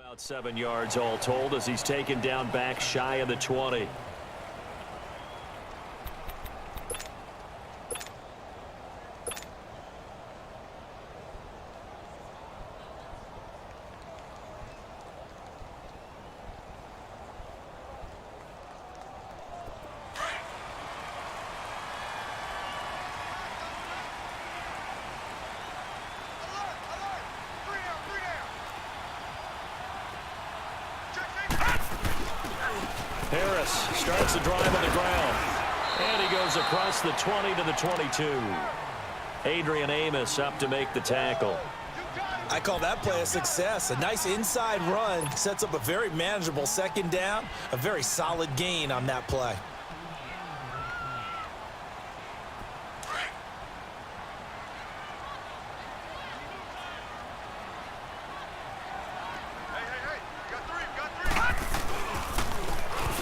About 7 yards all told as he's taken down back shy of the 20. Harris starts the drive on the ground. And he goes across the 20 to the 22. Adrian Amos up to make the tackle. I call that play a success. A nice inside run sets up a very manageable second down. A very solid gain on that play.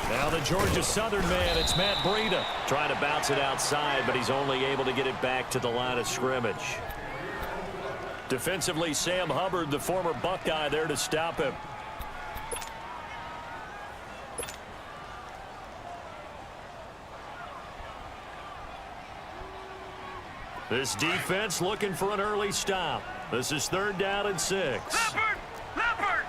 Now the Georgia Southern man, it's Matt Breida. Trying to bounce it outside, but he's only able to get it back to the line of scrimmage. Defensively, Sam Hubbard, the former Buckeye, there to stop him. This defense looking for an early stop. This is 3rd down and 6. Leopard! Leopard!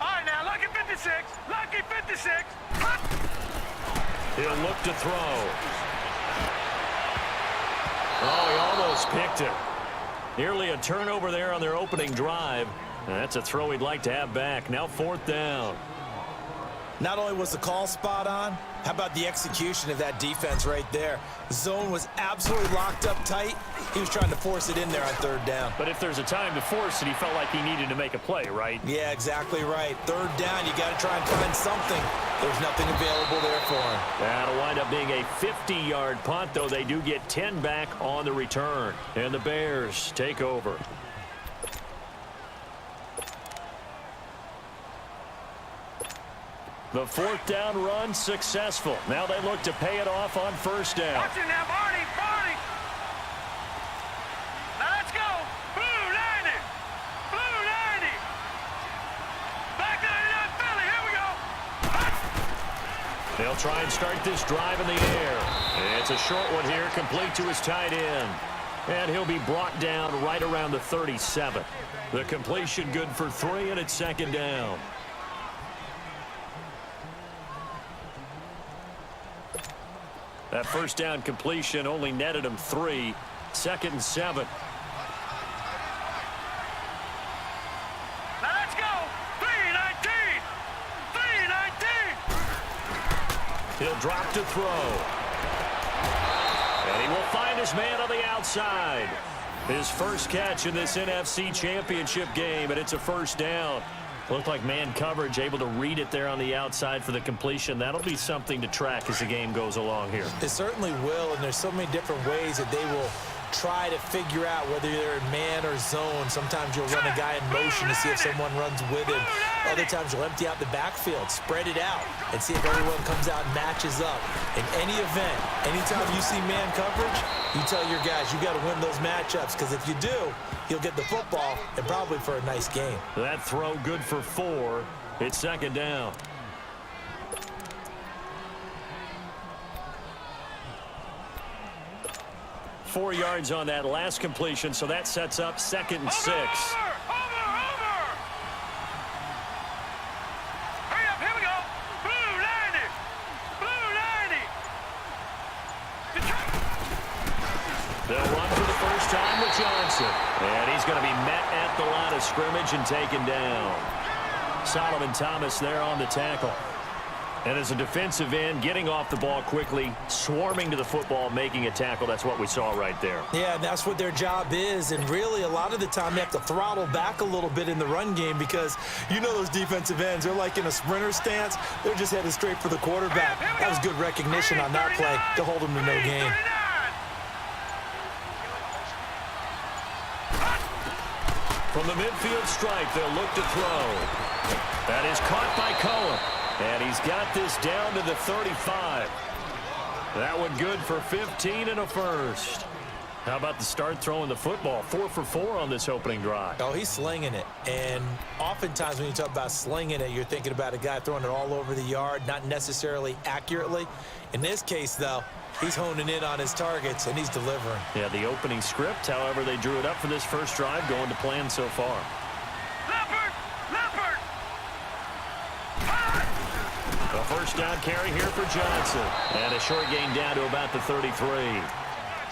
All right, now, lucky 56. Lucky 56. He'll look to throw. Oh, he almost picked it. Nearly a turnover there on their opening drive. That's a throw he'd like to have back. Now 4th down. Not only was the call spot on, how about the execution of that defense right there? The zone was absolutely locked up tight. He was trying to force it in there on 3rd down. But if there's a time to force it, he felt like he needed to make a play, right? Yeah, exactly right. 3rd down, you got to try and find something. There's nothing available there for him. That'll wind up being a 50-yard punt, though they do get 10 back on the return. And the Bears take over. The 4th down run successful. Now they look to pay it off on 1st down. Watch it now, Barney, Barney. Now let's go. Blue 90. Blue 90. Back 99 Philly. Here we go. They'll try and start this drive in the air. It's a short one here, complete to his tight end. And he'll be brought down right around the 37. The completion good for 3, and it's 2nd down. That 1st down completion only netted him 3. 2nd and 7. Now let's go. 319. 319. He'll drop to throw. And he will find his man on the outside. His first catch in this NFC Championship game, and it's a 1st down. Looked like man coverage, able to read it there on the outside for the completion. That'll be something to track as the game goes along here. It certainly will, and there's so many different ways that they will try to figure out whether they're in man or zone. Sometimes you'll run a guy in motion to see if someone runs with him. Other times you'll empty out the backfield, spread it out, and see if everyone comes out and matches up. In any event, anytime you see man coverage, you tell your guys you got to win those matchups, because if you do, you'll get the football and probably for a nice game. That throw good for 4. It's 2nd down. Four yards on that last completion, so that sets up 2nd and 6. Over. Hurry up, here we go. Blue 90. Blue 90. They'll run for the first time with Johnson. And he's going to be met at the line of scrimmage and taken down. Solomon Thomas there on the tackle. And as a defensive end, getting off the ball quickly, swarming to the football, making a tackle. That's what we saw right there. Yeah, and that's what their job is. And really, a lot of the time, they have to throttle back a little bit in the run game, because you know those defensive ends, they're like in a sprinter stance. They're just headed straight for the quarterback. That was good recognition on that play to hold him to no gain. From the midfield strike, they'll look to throw. That is caught by Cohen. And he's got this down to the 35. That one good for 15 and a 1st. How about the start throwing the football? 4 for 4 on this opening drive. Oh, he's slinging it. And oftentimes when you talk about slinging it, you're thinking about a guy throwing it all over the yard, not necessarily accurately. In this case, though, he's honing in on his targets, and he's delivering. Yeah, the opening script, however they drew it up for this first drive, going to plan so far. Leopard! Leopard! A first down carry here for Johnson. And a short gain down to about the 33.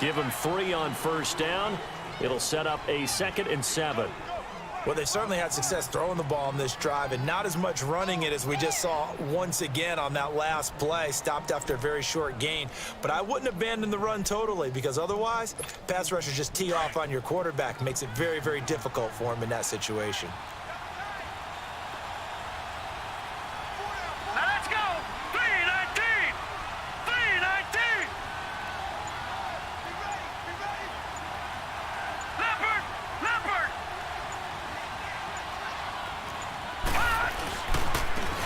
Give him 3 on first down. It'll set up a 2nd and 7. Well, they certainly had success throwing the ball on this drive and not as much running it as we just saw once again on that last play. Stopped after a very short gain. But I wouldn't abandon the run totally because otherwise, pass rushers just tee off on your quarterback. Makes it very, very difficult for him in that situation. Now let's go! 319! 319! Leopard! Leopard!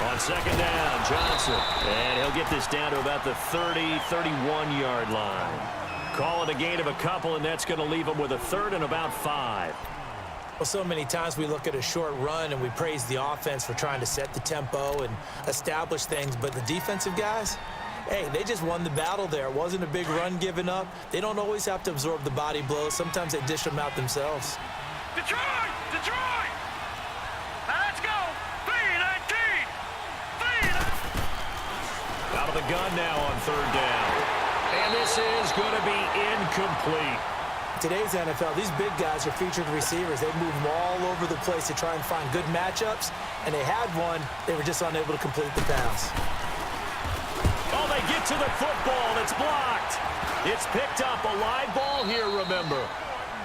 On second down, Johnson. And he'll get this down to about the 30, 31-yard line. Call it a gain of a couple, and that's going to leave him with a 3rd and about 5. Well, so many times we look at a short run and we praise the offense for trying to set the tempo and establish things, but the defensive guys, hey, they just won the battle there. It wasn't a big run given up. They don't always have to absorb the body blows. Sometimes they dish them out themselves. Detroit! Detroit! Now let's go! 319! 319! Out of the gun now on 3rd down. And this is going to be incomplete. Today's NFL, these big guys are featured receivers. They move them all over the place to try and find good matchups, and they had one. They were just unable to complete the pass. Oh, they get to the football. It's blocked. It's picked up. A live ball here, remember.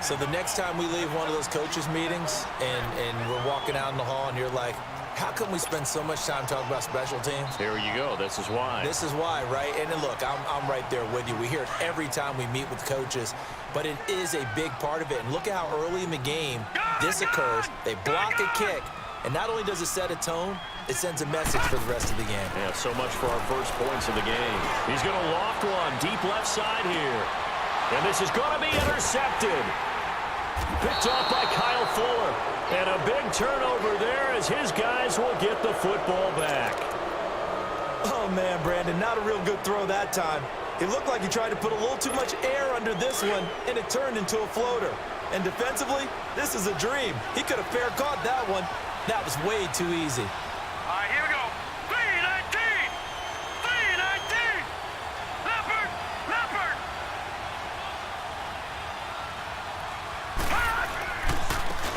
So the next time we leave one of those coaches' meetings and we're walking out in the hall and you're like, how come we spend so much time talking about special teams? Here you go. This is why. This is why, right? And then look, I'm right there with you. We hear it every time we meet with coaches, but it is a big part of it. And look at how early in the game this occurs. They block a kick, and not only does it set a tone, it sends a message for the rest of the game. Yeah, so much for our first points of the game. He's going to loft one deep left side here. And this is going to be intercepted. Picked off by Kyle Fuller. And a big turnover there as his guys will get the football back. Oh, man, Brandon, not a real good throw that time. It looked like he tried to put a little too much air under this one, and it turned into a floater. And defensively, this is a dream. He could have fair caught that one. That was way too easy. All right, here we go. 319! 319! Leopard! Leopard!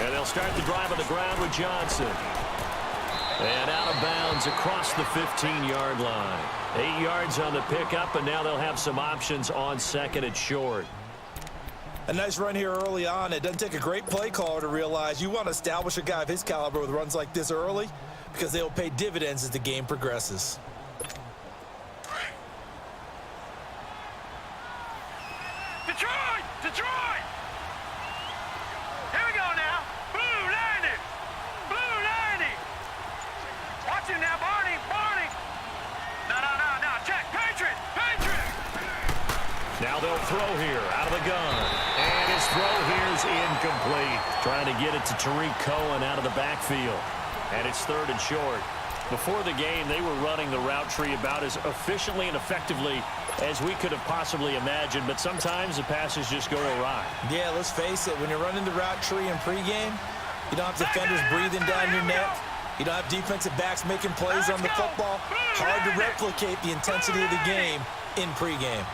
And they'll start the drive on the ground with Johnson. And out of bounds across the 15-yard line. 8 yards on the pickup, and now they'll have some options on 2nd and short. A nice run here early on. It doesn't take a great play caller to realize you want to establish a guy of his caliber with runs like this early because they will pay dividends as the game progresses. Detroit! Detroit! Here we go now. Blue 90! Blue 90! Watch him now, Barney! Barney! No. Check! Patriot! Patriot! Now they'll throw here out of the gun. And his throw here's incomplete. Trying to get it to Tariq Cohen out of the backfield. And it's 3rd and short. Before the game, they were running the route tree about as efficiently and effectively as we could have possibly imagined, but sometimes the passes just go awry. Yeah, let's face it. When you're running the route tree in pregame, you don't have defenders breathing down your neck. You don't have defensive backs making plays on the football. Hard to replicate the intensity of the game in pregame.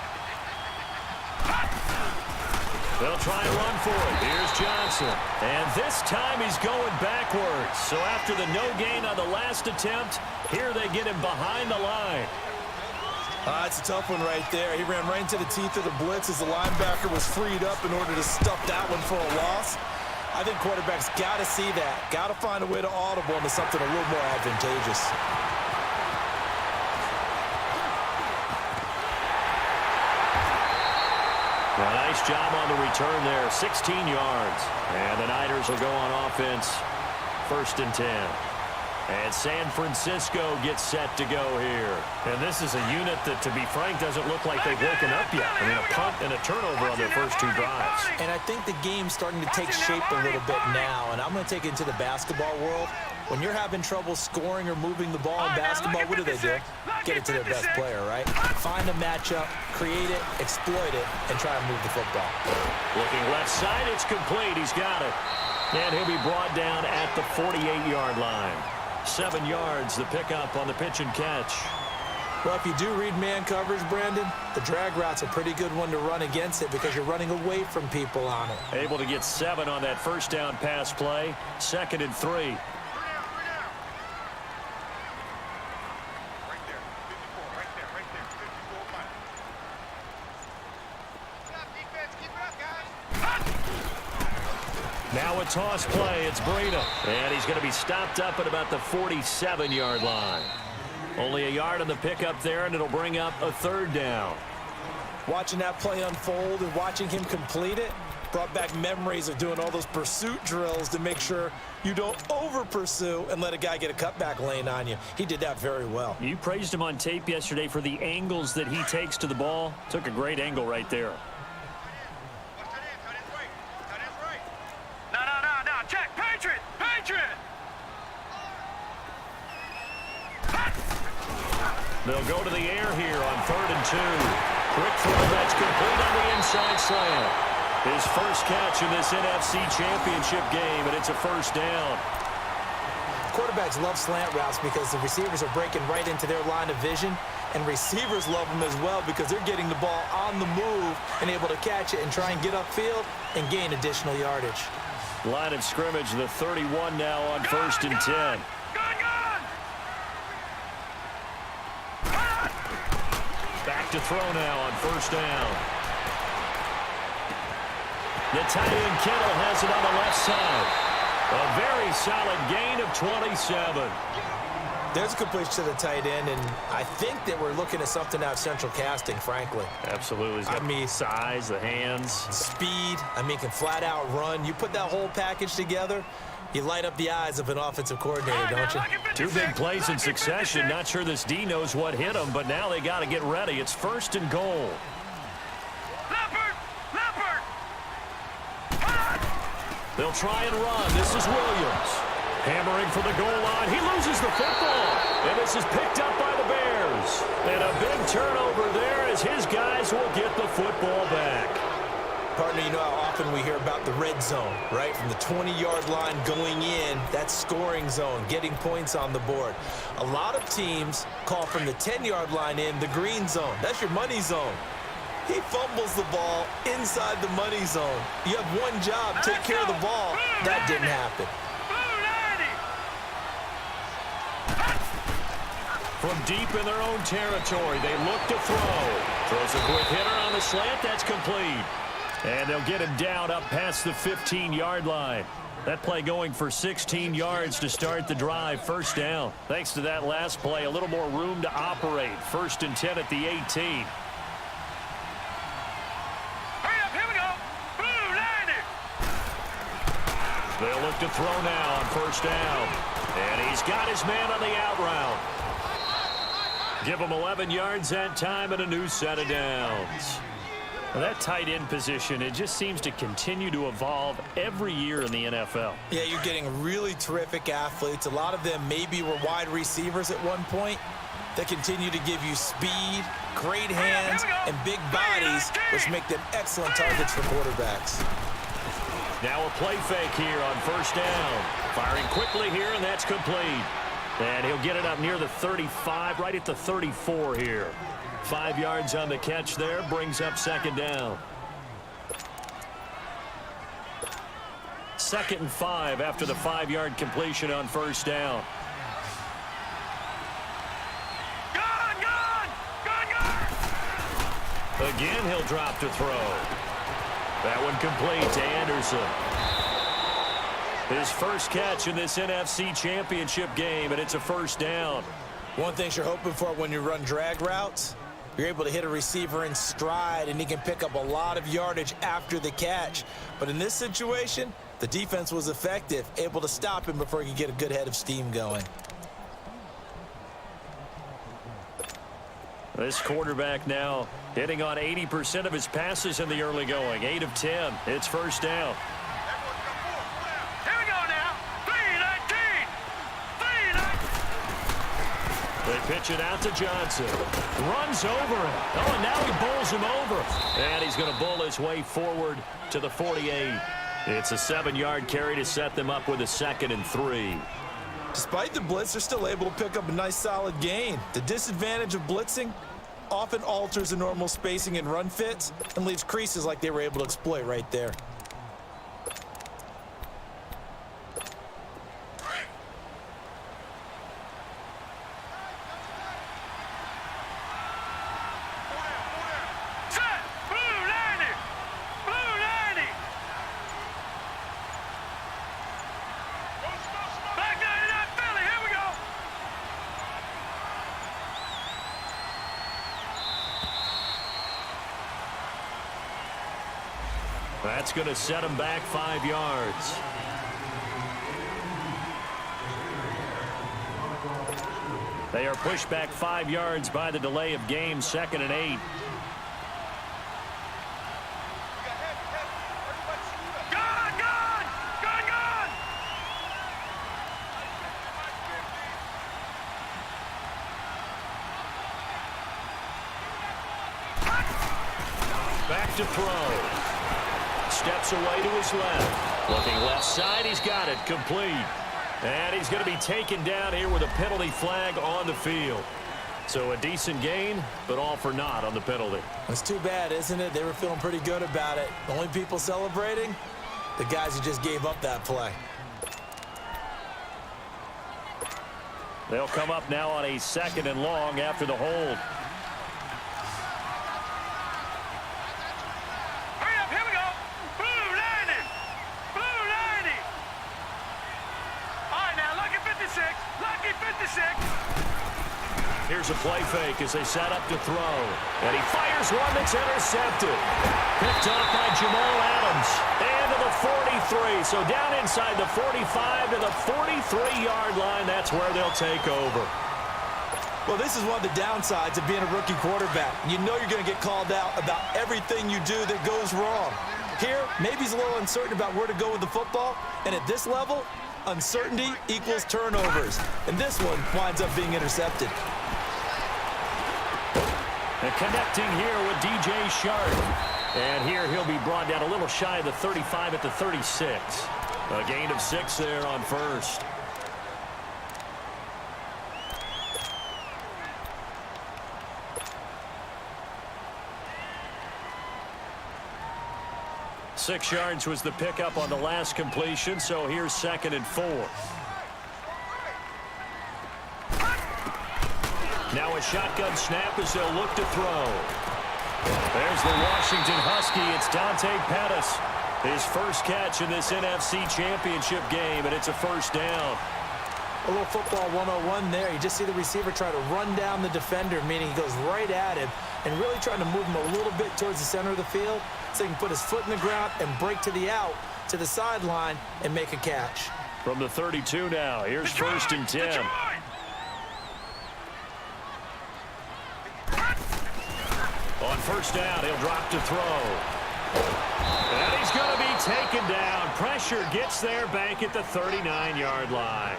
They'll try and run for it. Here's Johnson. And this time he's going backwards. So after the no gain on the last attempt, here they get him behind the line. It's a tough one right there. He ran right into the teeth of the blitz as the linebacker was freed up in order to stuff that one for a loss. I think quarterbacks got to see that. Got to find a way to audible into something a little more advantageous. Well, nice job on the return there. 16 yards. And the Niners will go on offense. 1st and 10. And San Francisco gets set to go here. And this is a unit that, to be frank, doesn't look like they've woken up yet. I mean, a punt and a turnover on their first two drives. And I think the game's starting to take shape a little bit now. And I'm going to take it into the basketball world. When you're having trouble scoring or moving the ball in basketball, what do? Get it to their best player, right? Find a matchup, create it, exploit it, and try and move the football. Looking left side, it's complete. He's got it. And he'll be brought down at the 48-yard line. 7 yards, the pickup on the pitch and catch. Well, if you do read man coverage, Brandon, the drag route's a pretty good one to run against it because you're running away from people on it. Able to get 7 on that first down pass play. 2nd and 3. Now a toss play. It's Breida. And he's going to be stopped up at about the 47-yard line. Only a yard on the pickup there, and it'll bring up a 3rd down. Watching that play unfold and watching him complete it brought back memories of doing all those pursuit drills to make sure you don't over-pursue and let a guy get a cutback lane on you. He did that very well. You praised him on tape yesterday for the angles that he takes to the ball. Took a great angle right there. Check, Patriot! They'll go to the air here on 3rd and 2. Quick throw, that's complete on the inside slant. His first catch in this NFC Championship game, and it's a 1st down. Quarterbacks love slant routes because the receivers are breaking right into their line of vision, and receivers love them as well because they're getting the ball on the move and able to catch it and try and get upfield and gain additional yardage. Line of scrimmage, the 31 now on 1st and 10. Back to throw now on 1st down. The tight end Kittle has it on the left side. A very solid gain of 27. There's a completion to the tight end, and I think that we're looking at something out of central casting, frankly. Absolutely. He's got size, the hands. Speed. Can flat out run. You put that whole package together, you light up the eyes of an offensive coordinator, don't you? 2 big plays in succession. Not sure this D knows what hit him, but now they got to get ready. It's 1st and goal. They'll try and run. This is Williams. Hammering for the goal line. He loses the football. And this is picked up by the Bears. And a big turnover there as his guys will get the football back. Partner, you know how often we hear about the red zone, right? From the 20-yard line going in, that's scoring zone, getting points on the board. A lot of teams call from the 10-yard line in the green zone. That's your money zone. He fumbles the ball inside the money zone. You have one job, take care of the ball. That didn't happen. From deep in their own territory, they look to throw. Throws a quick hitter on the slant. That's complete. And they'll get him down up past the 15-yard line. That play going for 16 yards to start the drive. 1st down. Thanks to that last play, a little more room to operate. 1st and 10 at the 18. They'll look to throw now on 1st down. And he's got his man on the out route. Give him 11 yards that time and a new set of downs. Well, that tight end position, it just seems to continue to evolve every year in the NFL. Yeah, you're getting really terrific athletes. A lot of them maybe were wide receivers at one point. They continue to give you speed, great hands, and big bodies, which make them excellent targets for quarterbacks. Now a play fake here on 1st down. Firing quickly here, and that's complete. And he'll get it up near the 35, right at the 34 here. 5 yards on the catch there, brings up 2nd down. 2nd and 5 after the 5-yard completion on 1st down. Again, he'll drop to throw. That one complete to Anderson. His first catch in this NFC Championship game, and it's a 1st down. One thing you're hoping for when you run drag routes, you're able to hit a receiver in stride, and he can pick up a lot of yardage after the catch. But in this situation, the defense was effective, able to stop him before he could get a good head of steam going. This quarterback now hitting on 80% of his passes in the early going. 8 of 10. It's first down. Here we go now. 3-19. They pitch it out to Johnson. Runs over him. Oh, and now he bowls him over. And he's going to bowl his way forward to the 48. It's a 7-yard carry to set them up with a 2nd and 3. Despite the blitz, they're still able to pick up a nice solid gain. The disadvantage of blitzing often alters the normal spacing and run fits and leaves creases like they were able to exploit right there. Set. Blue 90. Blue 90. Back 99 Philly. Here we go. That's going to set him back 5 yards. They are pushed back 5 yards by the delay of game. 2nd and 8. Gone, gone. Gone, gone. Back to throw. Steps away to his left. Looking left side. He's got it. Complete. And he's going to be taken down here with a penalty flag on the field. So a decent gain, but all for naught on the penalty. It's too bad, isn't it? They were feeling pretty good about it. The only people celebrating, the guys who just gave up that play. They'll come up now on a 2nd and long after the hold. Hurry up. Here we go. Blue 90. Blue 90. All right, now, lucky 56. Lucky 56. Here's a play fake as they set up to throw. And he fires one that's intercepted. Picked off by Jamal Adams. And to the 43. So down inside the 45 to the 43-yard line. That's where they'll take over. Well, this is one of the downsides of being a rookie quarterback. You know you're going to get called out about everything you do that goes wrong. Here, maybe he's a little uncertain about where to go with the football. And at this level, uncertainty equals turnovers. And this one winds up being intercepted. And connecting here with DJ Sharp. And here he'll be brought down a little shy of the 35 at the 36. A gain of 6 there on first. Six yards was the pickup on the last completion, so here's 2nd and 4. Now a shotgun snap as they'll look to throw. There's the Washington Husky. It's Dante Pettis. His first catch in this NFC Championship game, and it's a first down. A little football 101 there. You just see the receiver try to run down the defender, meaning he goes right at him and really trying to move him a little bit towards the center of the field so he can put his foot in the ground and break to the out, to the sideline, and make a catch. From the 32 now, here's 1st and 10. On first down, he'll drop to throw. And he's going to be taken down. Pressure gets there back at the 39-yard line.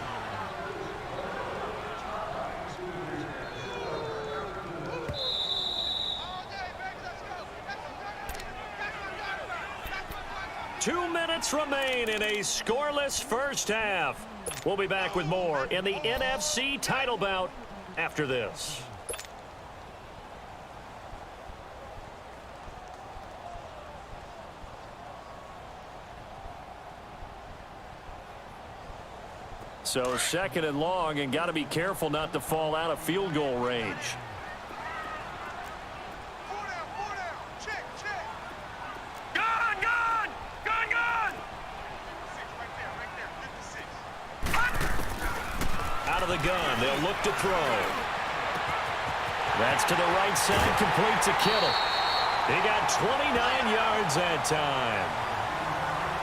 Two minutes remain in a scoreless first half. We'll be back with more in the NFC title bout after this. So 2nd and long, and got to be careful not to fall out of field goal range. Out of the gun, they'll look to throw. That's to the right side, complete to Kittle. He got 29 yards that time.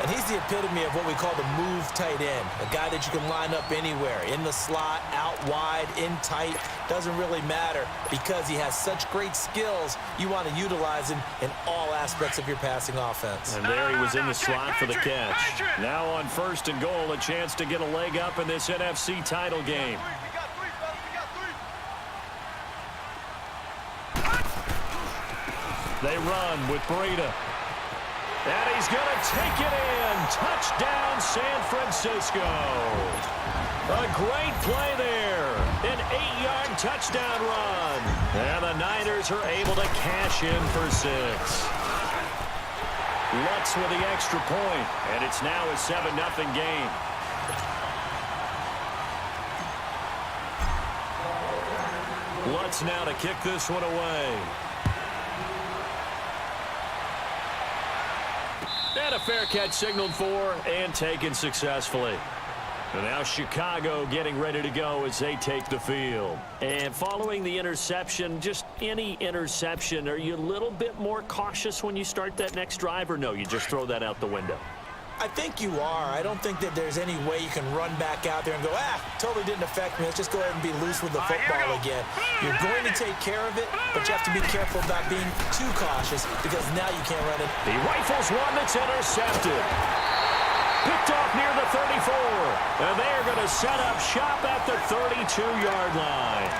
And he's the epitome of what we call the move tight end, a guy that you can line up anywhere, in the slot, out wide, in tight, doesn't really matter because he has such great skills. You want to utilize him in all aspects of your passing offense. And there he was in the slot for the catch. Now on 1st and goal, a chance to get a leg up in this NFC title game. They run with Breida. And he's going to take it in. Touchdown, San Francisco. A great play there. An 8-yard touchdown run. And the Niners are able to cash in for 6. Lutz with the extra point. And it's now a 7-0 game. Lutz now to kick this one away. And a fair catch signaled for and taken successfully. And now Chicago getting ready to go as they take the field. And following the interception, just any interception, are you a little bit more cautious when you start that next drive, or no, you just throw that out the window? I think you are. I don't think that there's any way you can run back out there and go, totally didn't affect me. Let's just go ahead and be loose with the football again. You're going to take care of it, but you have to be careful about being too cautious because now you can't run it. He rifles one that's intercepted. Picked off near the 34. And they are going to set up shop at the 32-yard line.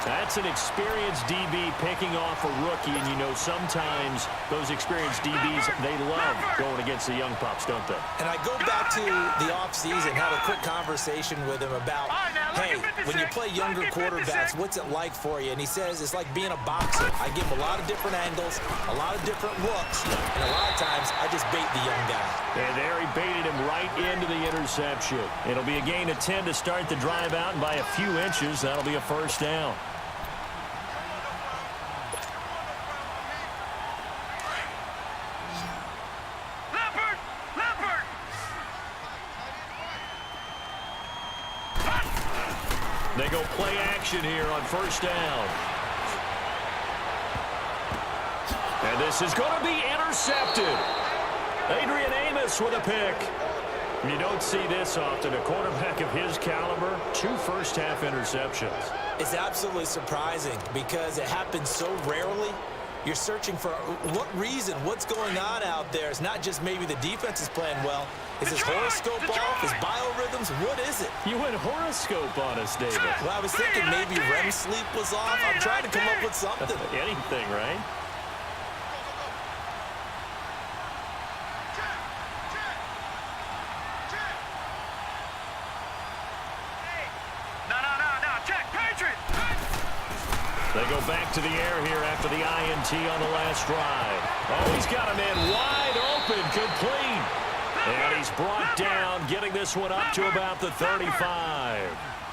That's an experienced DB picking off a rookie, and you know sometimes those experienced DBs, they love going against the young pups, don't they? And I go back to the offseason, had a quick conversation with him about, hey, when you play younger quarterbacks, what's it like for you? And he says it's like being a boxer. I give him a lot of different angles, a lot of different looks, and a lot of times I just bait the young guy. And there he baited him right into the interception. It'll be a gain of 10 to start the drive out, and by a few inches, that'll be a first down. They go play action here on first down. And this is going to be intercepted. Adrian Amos with a pick. You don't see this often. A quarterback of his caliber, 2 first-half interceptions. It's absolutely surprising because it happens so rarely. You're searching for what reason, what's going on out there. It's not just maybe the defense is playing well. Is his horoscope off? His biorhythms? What is it? You went horoscope on us, David. Well, I was thinking maybe REM sleep was off. I'm trying to come up with something. Anything, right? They go back to the air here after the INT on the last drive. Oh, he's got him in wide open, complete. And he's brought down, getting this one up to about the 35.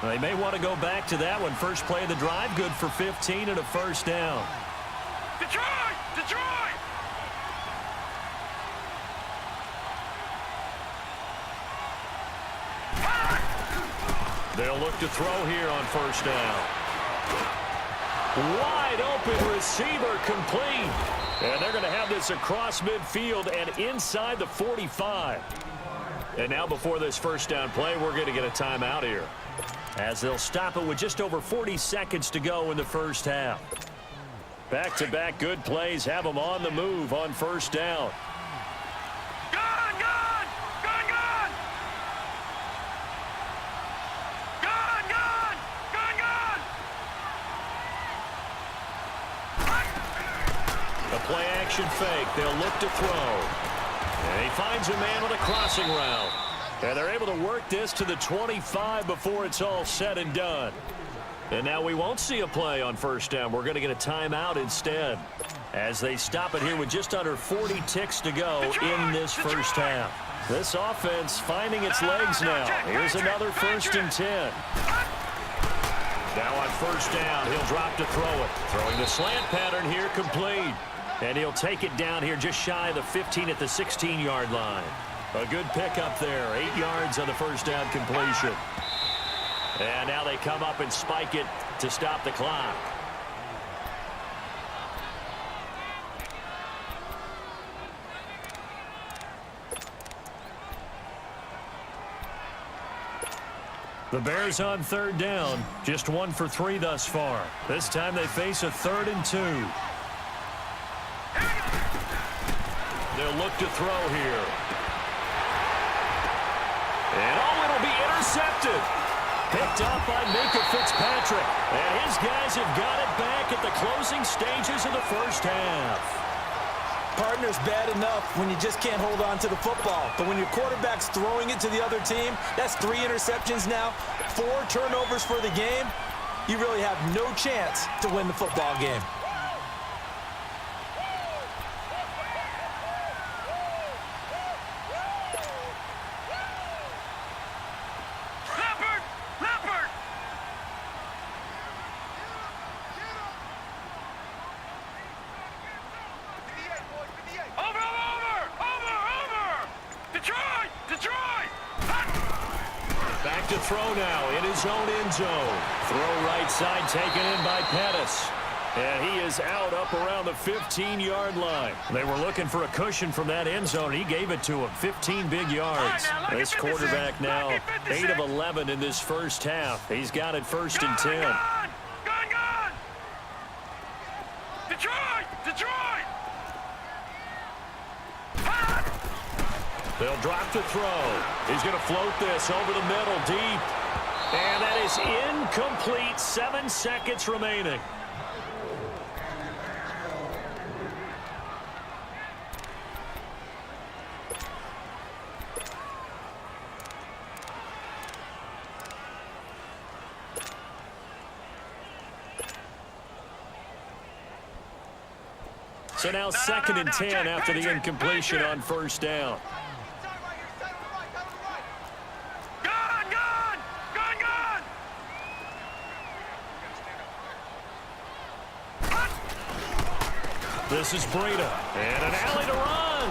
They may want to go back to that one. First play of the drive, good for 15 and a first down. Detroit! Detroit! They'll look to throw here on first down. Wide open receiver, complete. And they're going to have this across midfield and inside the 45. And now before this first down play, we're going to get a timeout here, as they'll stop it with just over 40 seconds to go in the first half. Back-to-back good plays have them on the move on first down. Play-action fake. They'll look to throw. And he finds a man on a crossing route. And they're able to work this to the 25 before it's all said and done. And now we won't see a play on first down. We're going to get a timeout instead, as they stop it here with just under 40 ticks to go in this first half. This offense finding its legs now. Here's another 1st and 10. Now on first down, he'll drop to throw it. Throwing the slant pattern here, complete. And he'll take it down here just shy of the 15 at the 16-yard line. A good pickup there. 8 yards on the first down completion. And now they come up and spike it to stop the clock. The Bears on third down, just 1 for 3 thus far. This time they face a 3rd and 2. They'll look to throw here. And it'll be intercepted. Picked up by Minka Fitzpatrick. And his guys have got it back at the closing stages of the first half. Partner's bad enough when you just can't hold on to the football. But when your quarterback's throwing it to the other team, that's 3 interceptions now, 4 turnovers for the game. You really have no chance to win the football game. Back to throw now in his own end zone. Throw right side taken in by Pettis. And he is out up around the 15-yard line. They were looking for a cushion from that end zone. He gave it to him. 15 big yards. This quarterback now 8 of 11 in this first half. He's got it 1st and 10. Gone! Detroit! They'll drop to throw. He's going to float this over the middle deep. And that is incomplete. 7 seconds remaining. So now 2nd and 10 after the incompletion on 1st down. This is Breida, and an alley to run.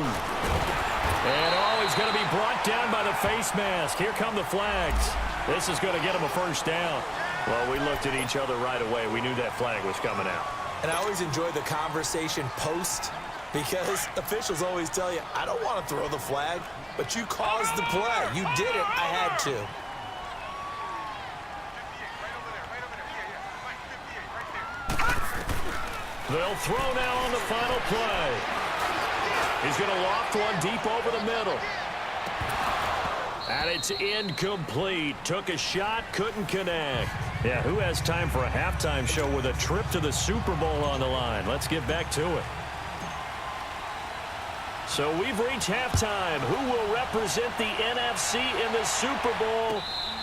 And he's going to be brought down by the face mask. Here come the flags. This is going to get him a 1st down. Well, we looked at each other right away. We knew that flag was coming out. And I always enjoy the conversation post because officials always tell you, I don't want to throw the flag, but you caused the play. You did it. I had to. They'll throw now on the final play. He's going to loft one deep over the middle. And it's incomplete. Took a shot, couldn't connect. Yeah, who has time for a halftime show with a trip to the Super Bowl on the line? Let's get back to it. So we've reached halftime. Who will represent the NFC in the Super Bowl?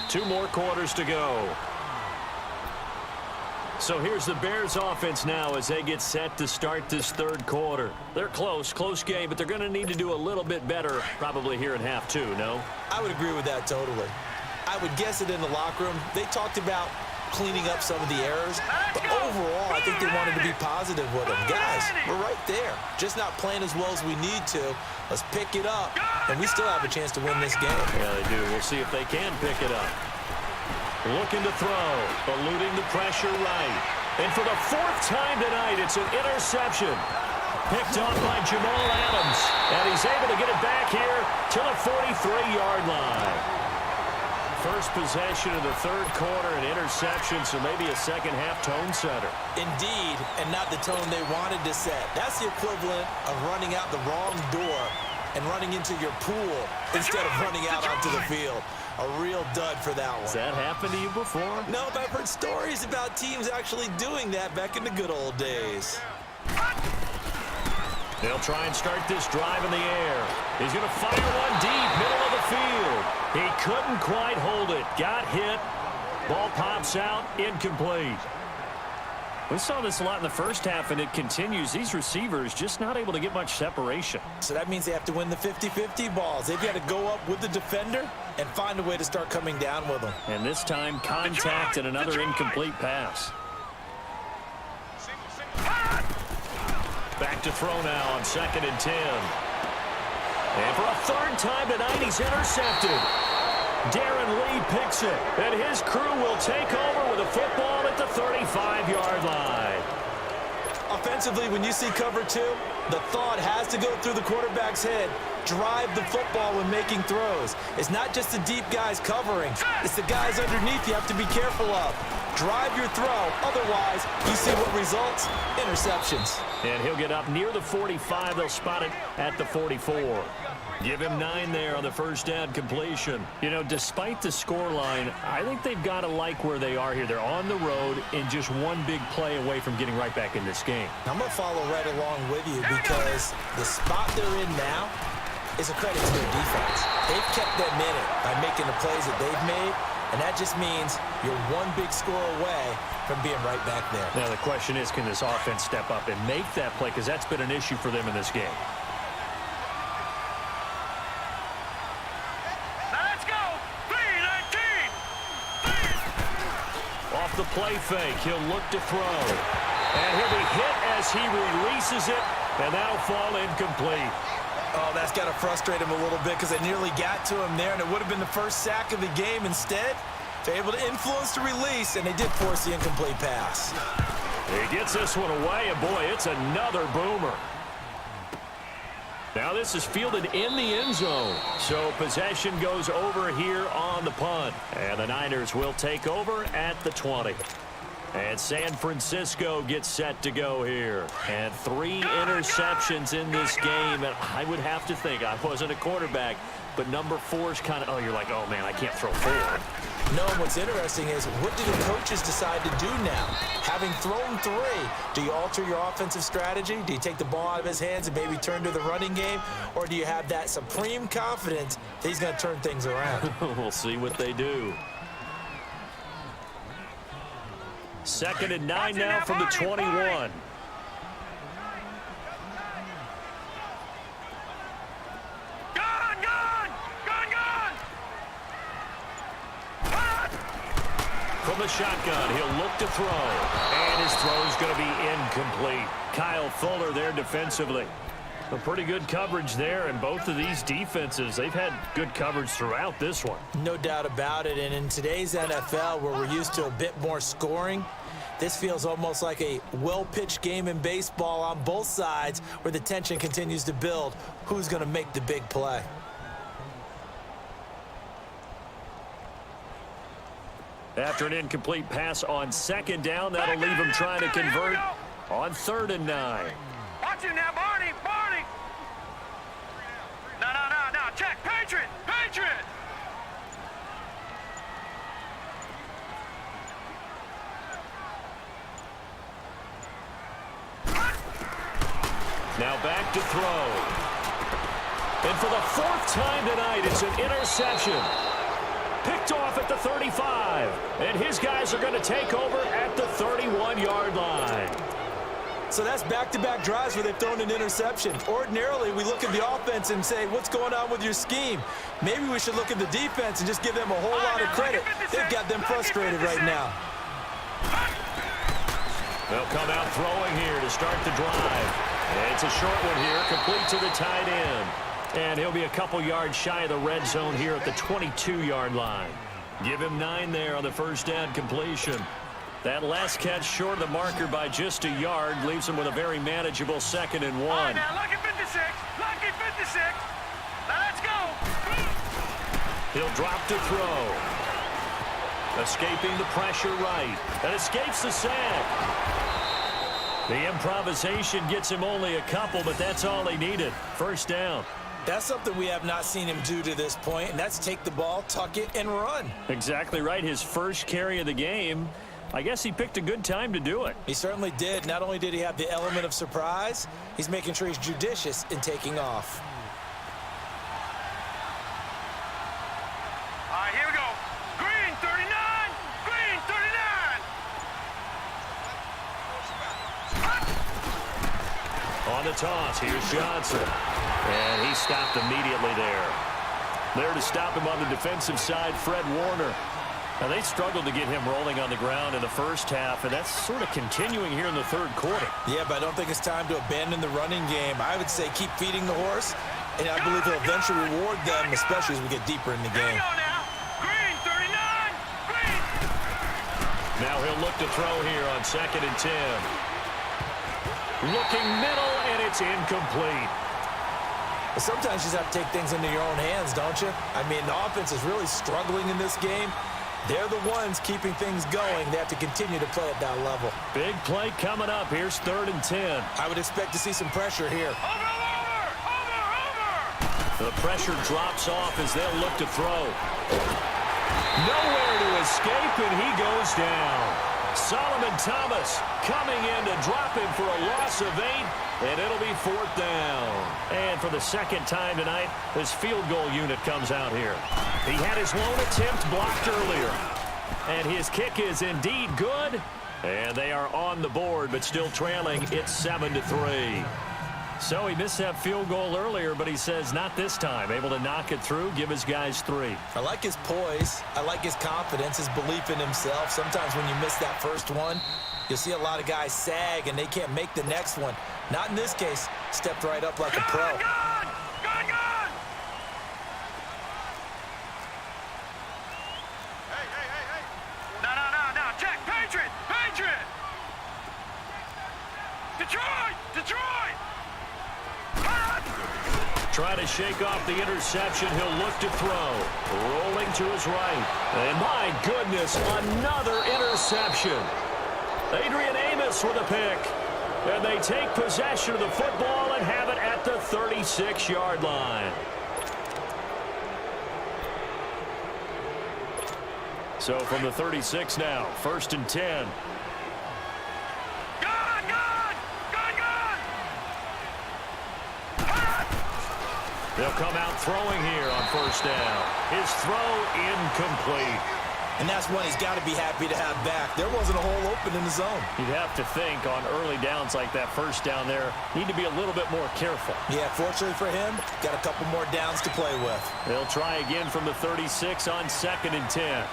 2 more quarters to go. So here's the Bears offense now as they get set to start this 3rd quarter. They're close game, but they're going to need to do a little bit better probably here in half 2, no? I would agree with that totally. I would guess it in the locker room. They talked about cleaning up some of the errors, but overall I think they wanted to be positive with them. Guys, we're right there. Just not playing as well as we need to. Let's pick it up, and we still have a chance to win this game. Yeah, they do. We'll see if they can pick it up. Looking to throw, eluding the pressure right. And for the 4th time tonight, it's an interception. Picked off by Jamal Adams. And he's able to get it back here to the 43-yard line. First possession of the 3rd quarter, an interception, so maybe a second-half tone setter. Indeed, and not the tone they wanted to set. That's the equivalent of running out the wrong door and running into your pool instead of running out onto the field. A real dud for that one. Has that happened to you before? No, but I've heard stories about teams actually doing that back in the good old days. They'll try and start this drive in the air. He's going to fire one deep, middle of the field. He couldn't quite hold it. Got hit. Ball pops out, incomplete. We saw this a lot in the first half, and it continues. These receivers just not able to get much separation. So that means they have to win the 50-50 balls. They've got to go up with the defender and find a way to start coming down with them. And this time, contact and another incomplete pass. Back to throw now on 2nd and 10. And for a 3rd time tonight, he's intercepted. Darren Lee picks it, and his crew will take over with a football at the 35-yard line. Offensively, when you see cover 2, the thought has to go through the quarterback's head. drive the football when making throws. It's not just the deep guys covering. It's the guys underneath you have to be careful of. Drive your throw. Otherwise, you see what results? Interceptions. And he'll get up near the 45. They'll spot it at the 44. Give him 9 there on the first down completion. You know, despite the scoreline, I think they've got to like where they are here. They're on the road and just one big play away from getting right back in this game. I'm going to follow right along with you because the spot they're in now is a credit to their defense. They've kept them in it by making the plays that they've made, and that just means you're one big score away from being right back there. Now, the question is, can this offense step up and make that play? Because that's been an issue for them in this game. Off the play fake, he'll look to throw. And he'll be hit as he releases it, and that'll fall incomplete. Oh, that's got to frustrate him a little bit because they nearly got to him there, and it would have been the first sack of the game. Instead, they're able to influence the release, and they did force the incomplete pass. He gets this one away, and boy, it's another boomer. Now this is fielded in the end zone. So possession goes over here on the punt. And the Niners will take over at the 20. And San Francisco gets set to go here. And 3 interceptions in this game. And I would have to think, I wasn't a quarterback, but number 4 is kind of, oh, you're like, oh, man, I can't throw 4. No, what's interesting is what do the coaches decide to do now? Having thrown 3, do you alter your offensive strategy? Do you take the ball out of his hands and maybe turn to the running game? Or do you have that supreme confidence that he's going to turn things around? We'll see what they do. 2nd and 9 now from the 21. From the shotgun, he'll look to throw. And his throw is going to be incomplete. Kyle Fuller there defensively. A pretty good coverage there, and both of these defenses, they've had good coverage throughout this one. No doubt about it, and in today's NFL, where we're used to a bit more scoring, this feels almost like a well-pitched game in baseball on both sides where the tension continues to build. Who's going to make the big play? After an incomplete pass on 2nd down, that'll leave him trying to convert on 3rd and 9. Watch him now, Barney, Barney. No, check, Patriot. Now back to throw. And for the 4th time tonight, it's an interception. Picked off at the 35. And his guys are going to take over at the 31-yard line. So that's back-to-back drives where they've thrown an interception. Ordinarily, we look at the offense and say, what's going on with your scheme? Maybe we should look at the defense and just give them a whole lot of credit. They've got them frustrated right now. They'll come out throwing here to start the drive. And it's a short one here, complete to the tight end. And he'll be a couple yards shy of the red zone here at the 22-yard line. Give him 9 there on the first down completion. That last catch short of the marker by just a yard leaves him with a very manageable 2nd and 1. All right, now, lucky 56. Now let's go. He'll drop to throw. Escaping the pressure right. And escapes the sack. The improvisation gets him only a couple, but that's all he needed. First down. That's something we have not seen him do to this point, and that's take the ball, tuck it, and run. Exactly right. His first carry of the game. I guess he picked a good time to do it. He certainly did. Not only did he have the element of surprise, he's making sure he's judicious in taking off. All right, here we go. Green 39. On the toss, here's Johnson. And he stopped immediately there. There to stop him on the defensive side, Fred Warner. Now, they struggled to get him rolling on the ground in the first half, and that's sort of continuing here in the 3rd quarter. Yeah, but I don't think it's time to abandon the running game. I would say keep feeding the horse, and I believe he'll eventually reward them, especially as we get deeper in the game. Green 39. Green. Now he'll look to throw here on 2nd and 10. Looking middle, and it's incomplete. But sometimes you just have to take things into your own hands, don't you? I mean, the offense is really struggling in this game. They're the ones keeping things going. They have to continue to play at that level. Big play coming up. Here's 3rd and 10. I would expect to see some pressure here. The pressure drops off as they'll look to throw. Nowhere to escape, and he goes down. Solomon Thomas coming in to drop him for a loss of 8, and it'll be 4th down. And for the second time tonight, his field goal unit comes out here. He had his lone attempt blocked earlier. And his kick is indeed good. And they are on the board, but still trailing. It's 7-3. So he missed that field goal earlier, but he says not this time. Able to knock it through, give his guys 3. I like his poise. I like his confidence, his belief in himself. Sometimes when you miss that first one, you'll see a lot of guys sag and they can't make the next one. Not in this case. Stepped right up like a pro. Good! Hey. No. Check. Patriot! Detroit! Trying to shake off the interception. He'll look to throw. Rolling to his right. And my goodness, another interception. Adrian Amos with a pick. And they take possession of the football and have it at the 36-yard line. So from the 36 now, 1st and 10. They'll come out throwing here on 1st down. His throw incomplete. And that's one he's got to be happy to have back. There wasn't a hole open in the zone. You'd have to think on early downs like that 1st down there, need to be a little bit more careful. Yeah, fortunately for him, got a couple more downs to play with. They'll try again from the 36 on 2nd and 10.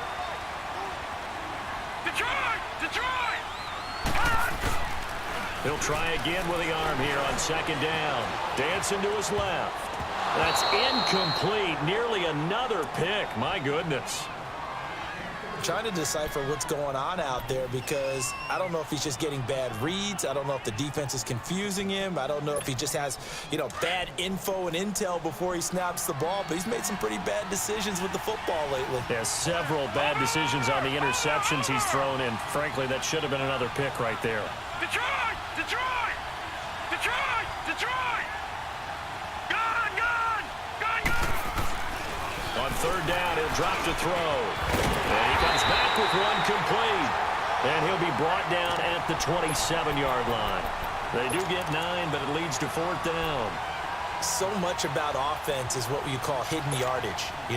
Detroit! He'll try again with the arm here on 2nd down. Dancing to his left. That's incomplete. Nearly another pick. My goodness. Trying to decipher what's going on out there because I don't know if he's just getting bad reads. I don't know if the defense is confusing him. I don't know if he just has, bad info and intel before he snaps the ball. But he's made some pretty bad decisions with the football lately. Yeah, several bad decisions on the interceptions he's thrown in. Frankly, that should have been another pick right there. Detroit! On 3rd down, he'll drop to throw. And he comes back with one complete. And he'll be brought down at the 27-yard line. They do get 9, but it leads to 4th down. So much about offense is what you call hidden yardage. You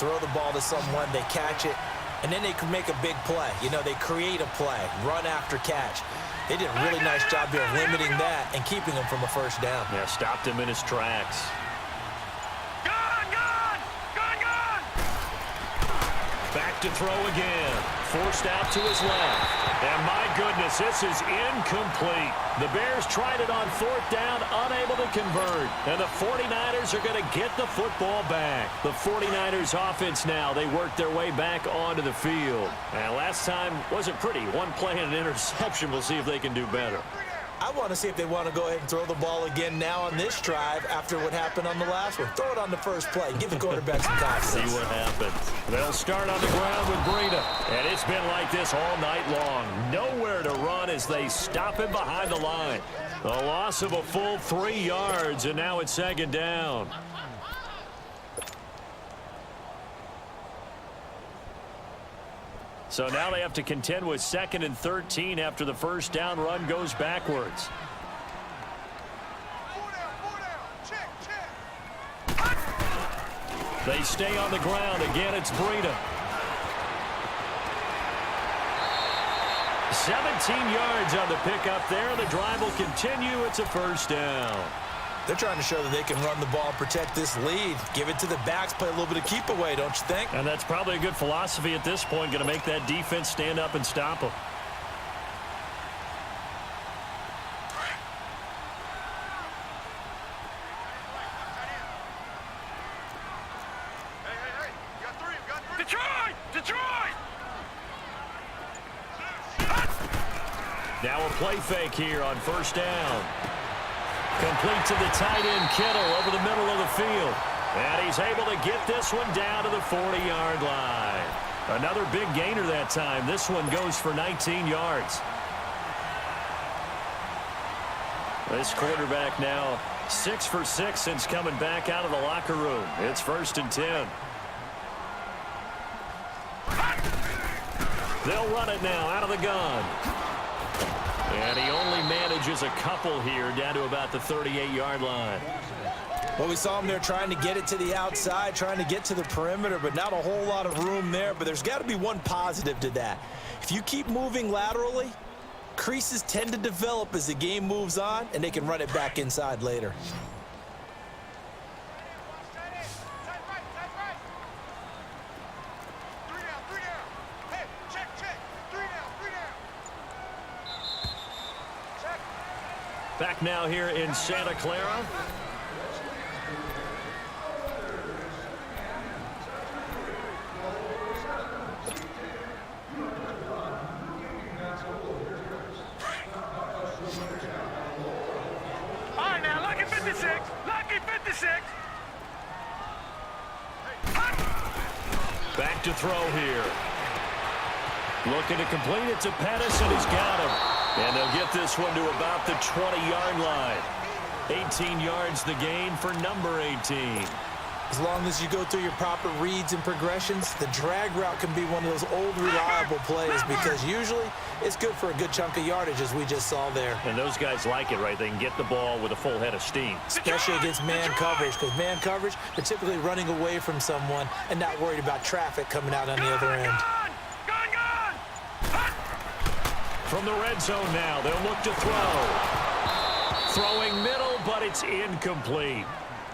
throw the ball to someone, they catch it, and then they can make a big play. They create a play, run after catch. They did a really nice job here of limiting that and keeping him from a 1st down. Yeah, stopped him in his tracks. Back to throw again. Forced out to his left. And my goodness, this is incomplete. The Bears tried it on 4th down, unable to convert. And the 49ers are going to get the football back. The 49ers offense now, they worked their way back onto the field. And last time wasn't pretty. One play and an interception. We'll see if they can do better. I want to see if they want to go ahead and throw the ball again now on this drive after what happened on the last one. Throw it on the first play. Give the quarterback some confidence. See what happens. They'll start on the ground with Breida. And it's been like this all night long. Nowhere to run as they stop him behind the line. A loss of a full 3 yards, and now it's 2nd down. So now they have to contend with 2nd and 13 after the 1st down run goes backwards. They stay on the ground. Again, it's Breida. 17 yards on the pickup there. The drive will continue. It's a 1st down. They're trying to show that they can run the ball, protect this lead, give it to the backs, play a little bit of keep away, don't you think? And that's probably a good philosophy at this point, going to make that defense stand up and stop them. Hey, you got 3. Detroit! Now a play fake here on 1st down. Complete to the tight end, Kittle, over the middle of the field. And he's able to get this one down to the 40-yard line. Another big gainer that time. This one goes for 19 yards. This quarterback now 6 for 6 since coming back out of the locker room. It's 1st and 10. They'll run it now out of the gun. And he only manages a couple here down to about the 38-yard line. Well, we saw him there trying to get it to the outside, trying to get to the perimeter, but not a whole lot of room there. But there's got to be one positive to that. If you keep moving laterally, creases tend to develop as the game moves on, and they can run it back inside later. Back now here in Santa Clara. All right, now, lucky 56. Lucky 56. Back to throw here. Looking to complete it to Pettis, and he's got him. And they'll get this one to about the 20-yard line. 18 yards the gain for number 18. As long as you go through your proper reads and progressions, the drag route can be one of those old reliable plays because usually it's good for a good chunk of yardage, as we just saw there. And those guys like it, right? They can get the ball with a full head of steam. Especially against man coverage, because man coverage, they're typically running away from someone and not worried about traffic coming out on the other end. From the red zone now, they'll look to throw. Throwing middle, but it's incomplete.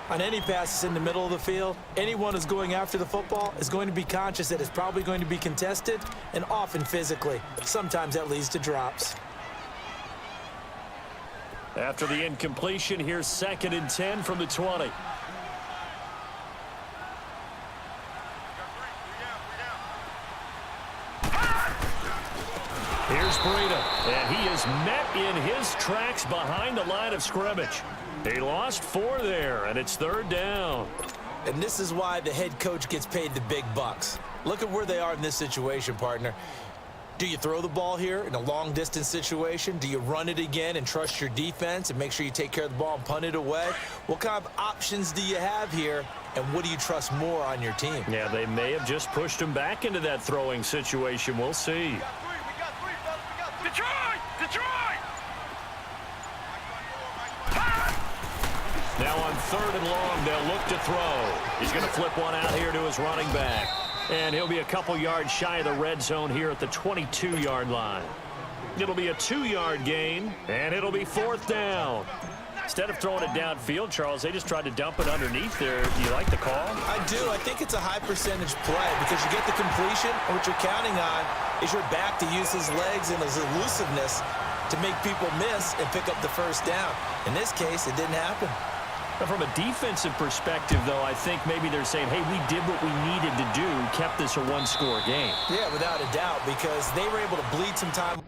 On any passes in the middle of the field, anyone who's going after the football is going to be conscious that it's probably going to be contested and often physically. Sometimes that leads to drops. After the incompletion, here's 2nd and 10 from the 20. Here's Breida, and he is met in his tracks behind the line of scrimmage. He lost 4 there, and it's 3rd down. And this is why the head coach gets paid the big bucks. Look at where they are in this situation, partner. Do you throw the ball here in a long-distance situation? Do you run it again and trust your defense and make sure you take care of the ball and punt it away? What kind of options do you have here, and what do you trust more on your team? Yeah, they may have just pushed him back into that throwing situation. We'll see. Detroit! Detroit! Now on 3rd and long, they'll look to throw. He's going to flip one out here to his running back. And he'll be a couple yards shy of the red zone here at the 22-yard line. It'll be a 2-yard gain, and it'll be 4th down. Instead of throwing it downfield, Charles, they just tried to dump it underneath there. Do you like the call? I do. I think it's a high-percentage play because you get the completion, and what you're counting on is your back to use his legs and his elusiveness to make people miss and pick up the 1st down. In this case, it didn't happen. But from a defensive perspective, though, I think maybe they're saying, hey, we did what we needed to do, kept this a 1-score game. Yeah, without a doubt, because they were able to bleed some time.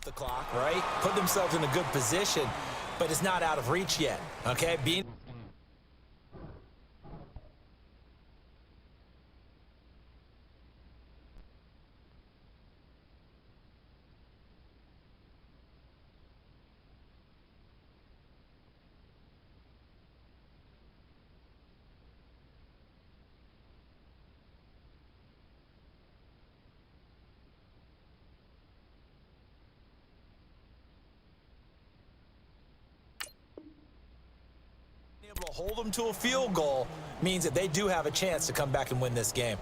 The clock, right? Put themselves in a good position, but it's not out of reach yet, okay? Able to hold them to a field goal means that they do have a chance to come back and win this game.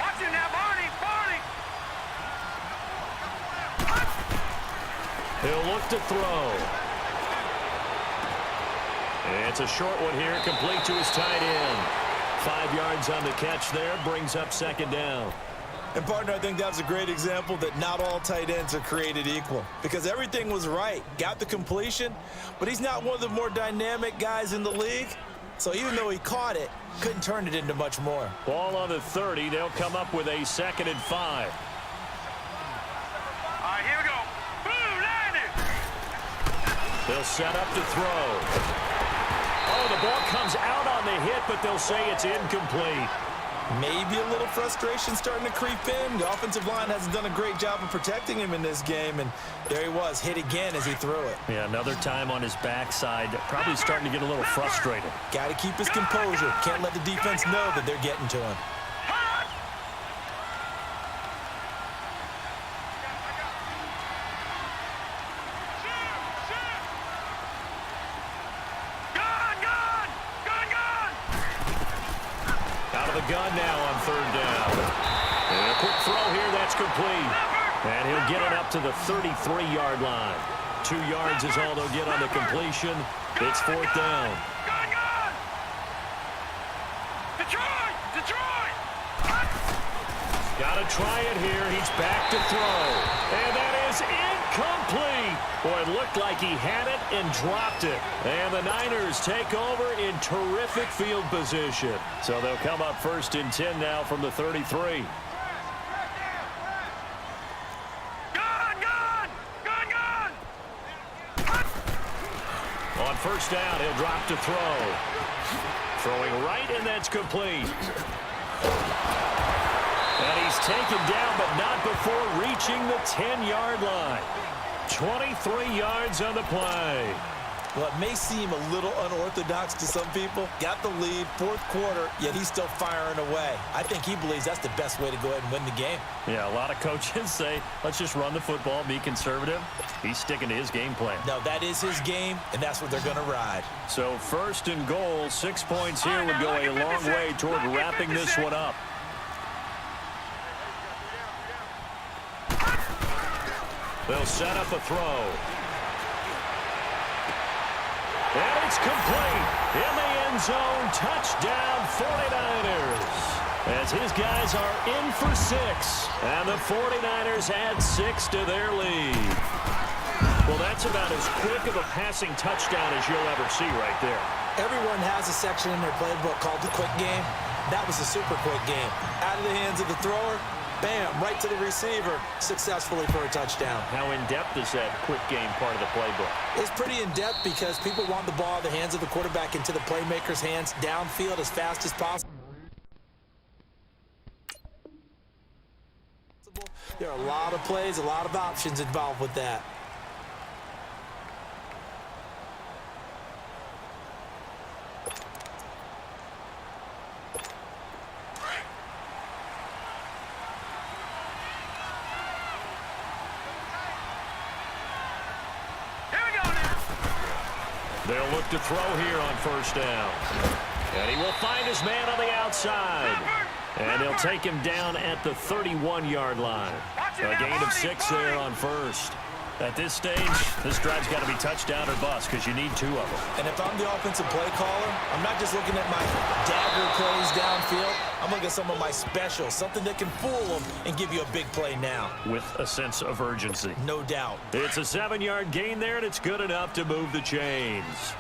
Watch it now, Barney! He'll look to throw. It's a short one here, complete to his tight end. 5 yards on the catch there, brings up second down. And, partner, I think that was a great example that not all tight ends are created equal because everything was right. Got the completion, but he's not one of the more dynamic guys in the league. So even though he caught it, couldn't turn it into much more. Ball on the 30. They'll come up with a 2nd and 5. All right, here we go. Boom, landed! They'll set up to throw. Oh, the ball comes out on the hit, but they'll say it's incomplete. Maybe a little frustration starting to creep in. The offensive line hasn't done a great job of protecting him in this game, and there he was, hit again as he threw it. Yeah, another time on his backside, probably starting to get a little frustrated. Got to keep his composure. Can't let the defense know that they're getting to him. Gun now on 3rd down. And a quick throw here, that's complete. And he'll get it up to the 33-yard line. 2 yards is all they'll get on the completion. It's 4th down. Detroit! Got to try it here. He's back to throw. And that is incomplete. Boy, it looked like he had it and dropped it. And the Niners take over in terrific field position. So they'll come up 1st and 10 now from the 33. On 1st down, he'll drop to throw. Throwing right, and that's complete. And he's taken down, but not before reaching the 10-yard line. 23 yards on the play. Well, it may seem a little unorthodox to some people. Got the lead, 4th quarter, yet he's still firing away. I think he believes that's the best way to go ahead and win the game. Yeah, a lot of coaches say, let's just run the football, be conservative. He's sticking to his game plan. No, that is his game, and that's what they're going to ride. So 1st and goal, 6 points here would go a long way toward wrapping this one up. They'll set up a throw. And it's complete. In the end zone, touchdown 49ers. As his guys are in for 6. And the 49ers add 6 to their lead. Well, that's about as quick of a passing touchdown as you'll ever see right there. Everyone has a section in their playbook called the quick game. That was a super quick game. Out of the hands of the thrower, bam, right to the receiver, successfully for a touchdown. How in-depth is that quick game part of the playbook? It's pretty in-depth because people want the ball in the hands of the quarterback into the playmaker's hands downfield as fast as possible. There are a lot of plays, a lot of options involved with that. They'll look to throw here on 1st down. And he will find his man on the outside. And he'll take him down at the 31-yard line. A gain of 6 there on 1st. At this stage, this drive's got to be touchdown or bust because you need 2 of them. And if I'm the offensive play caller, I'm not just looking at my dagger plays downfield. I'm looking at some of my specials, something that can fool them and give you a big play now. With a sense of urgency. No doubt. It's a 7-yard gain there, and it's good enough to move the chains.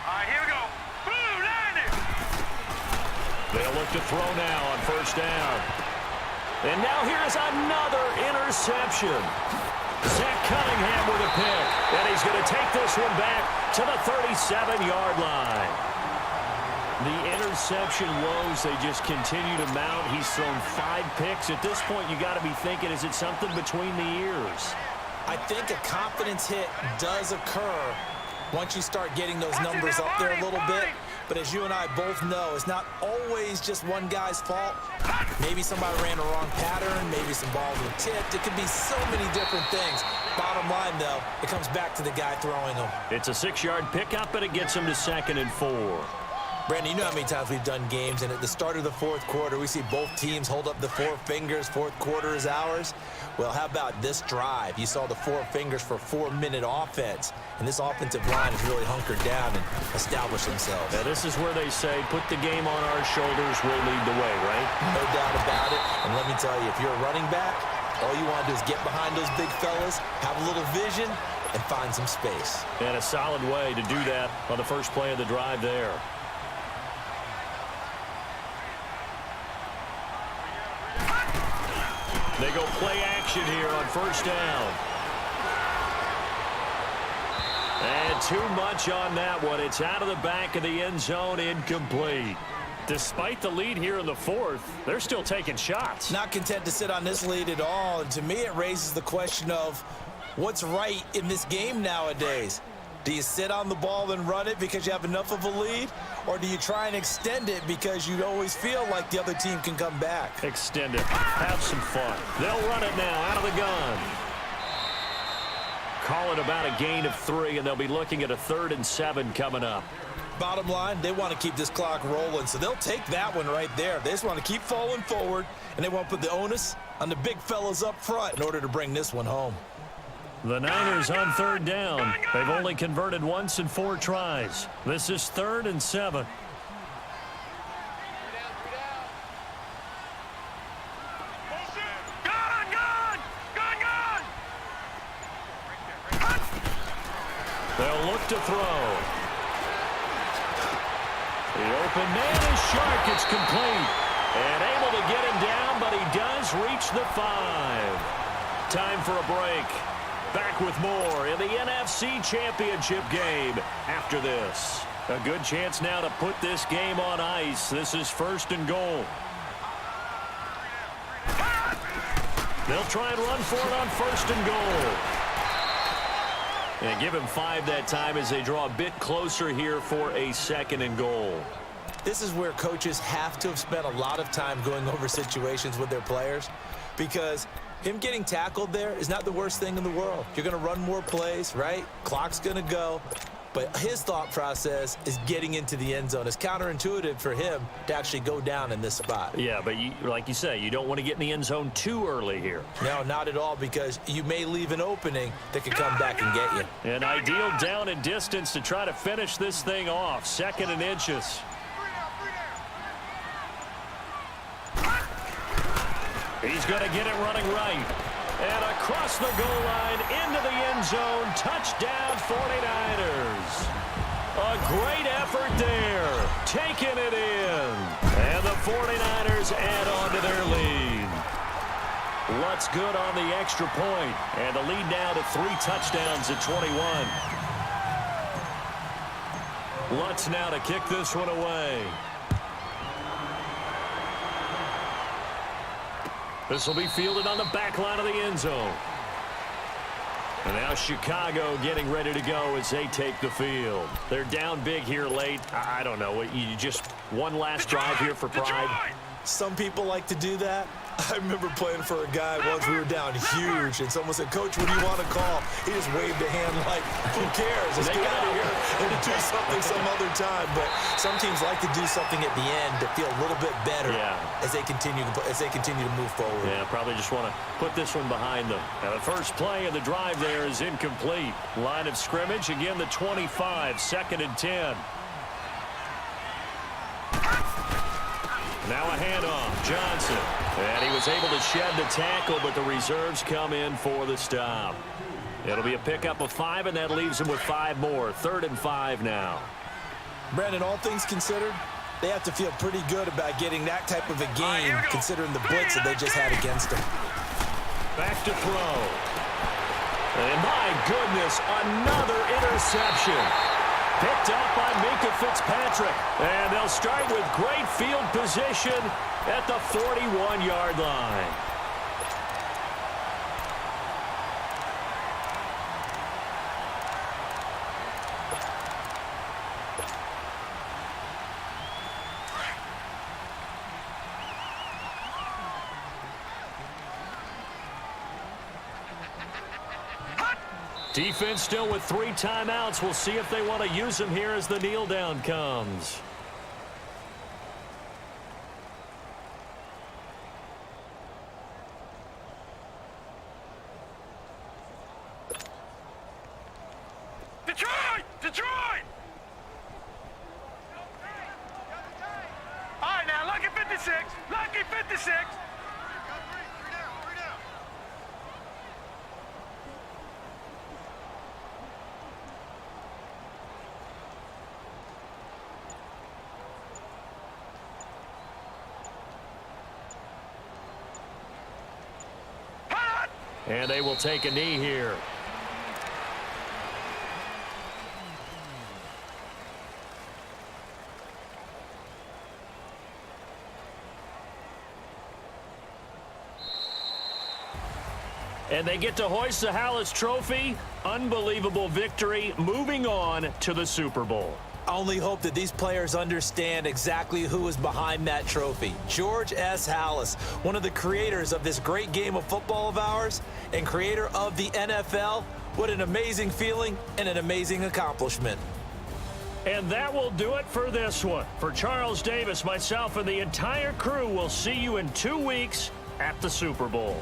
All right, here we go. Boom, landed! They'll look to throw now on 1st down. And now here's another interception. Zach Cunningham with a pick. And he's going to take this one back to the 37-yard line. The interception woes, they just continue to mount. He's thrown 5 picks. At this point, you got to be thinking, is it something between the ears? I think a confidence hit does occur once you start getting those numbers up there a little bit. But as you and I both know, it's not always just one guy's fault. Maybe somebody ran a wrong pattern. Maybe some balls were tipped. It could be so many different things. Bottom line, though, it comes back to the guy throwing them. It's a 6-yard pickup, and it gets him to 2nd and 4. Brandon, you know how many times we've done games, and at the start of the fourth quarter, we see both teams hold up the 4 fingers, fourth quarter is ours. Well, how about this drive? You saw the 4 fingers for 4-minute offense, and this offensive line has really hunkered down and established themselves. Now, this is where they say, put the game on our shoulders, we'll lead the way, right? No doubt about it, and let me tell you, if you're a running back, all you want to do is get behind those big fellas, have a little vision, and find some space. And a solid way to do that on the first play of the drive there. They go play action here on 1st down. And too much on that one. It's out of the back of the end zone, incomplete. Despite the lead here in the 4th, they're still taking shots. Not content to sit on this lead at all. And to me, it raises the question of what's right in this game nowadays. Do you sit on the ball and run it because you have enough of a lead? Or do you try and extend it because you always feel like the other team can come back? Extend it. Have some fun. They'll run it now out of the gun. Call it about a gain of 3, and they'll be looking at a 3rd and 7 coming up. Bottom line, they want to keep this clock rolling, so they'll take that one right there. They just want to keep falling forward, and they want to put the onus on the big fellas up front in order to bring this one home. The Niners on 3rd down. They've only converted once in 4 tries. This is 3rd and 7. They'll look to throw. The open man is Shark. It's complete. And able to get him down, but he does reach the 5. Time for a break. Back with more in the NFC Championship game after this. A good chance now to put this game on ice. This is 1st and goal. They'll try and run for it on 1st and goal. And give him 5 that time as they draw a bit closer here for a 2nd and goal. This is where coaches have to have spent a lot of time going over situations with their players, because him getting tackled there is not the worst thing in the world. You're going to run more plays, right? Clock's going to go. But his thought process is getting into the end zone. It's counterintuitive for him to actually go down in this spot. Yeah, but like you say, you don't want to get in the end zone too early here. No, not at all, because you may leave an opening that could come back and get you. An ideal down and distance to try to finish this thing off. 2nd and inches. He's going to get it running right. And across the goal line, into the end zone, touchdown 49ers. A great effort there, taking it in. And the 49ers add on to their lead. Lutz good on the extra point, and the lead now to 3 touchdowns at 21. Lutz now to kick this one away. This will be fielded on the back line of the end zone. And now Chicago getting ready to go as they take the field. They're down big here late. I don't know. You just one last drive here for pride. Some people like to do that. I remember playing for a guy once. We were down huge, and someone said, "Coach, what do you want to call?" He just waved a hand like, "Who cares? Let's get out of here and do something some other time." But some teams like to do something at the end to feel a little bit better as they continue to move forward. Yeah, probably just want to put this one behind them. Now, the first play of the drive there is incomplete. Line of scrimmage, again, the 25, 2nd and 10. Now a handoff, Johnson. And he was able to shed the tackle, but the reserves come in for the stop. It'll be a pickup of 5, and that leaves him with 5 more. 3rd and 5 now. Brandon, all things considered, they have to feel pretty good about getting that type of a game, considering the blitz that they just had against them. Back to throw. And my goodness, another interception. Picked up by Minkah Fitzpatrick. And they'll start with great field position at the 41-yard line. Defense still with 3 timeouts. We'll see if they want to use them here as the kneel down comes. Detroit! Detroit! All right, now, lucky 56. Lucky 56. And they will take a knee here. And they get to hoist the Hallis Trophy. Unbelievable victory. Moving on to the Super Bowl. I only hope that these players understand exactly who is behind that trophy. George S. Hallis, one of the creators of this great game of football of ours and creator of the NFL. What an amazing feeling and an amazing accomplishment. And that will do it for this one. For Charles Davis, myself, and the entire crew, we'll see you in 2 weeks at the Super Bowl.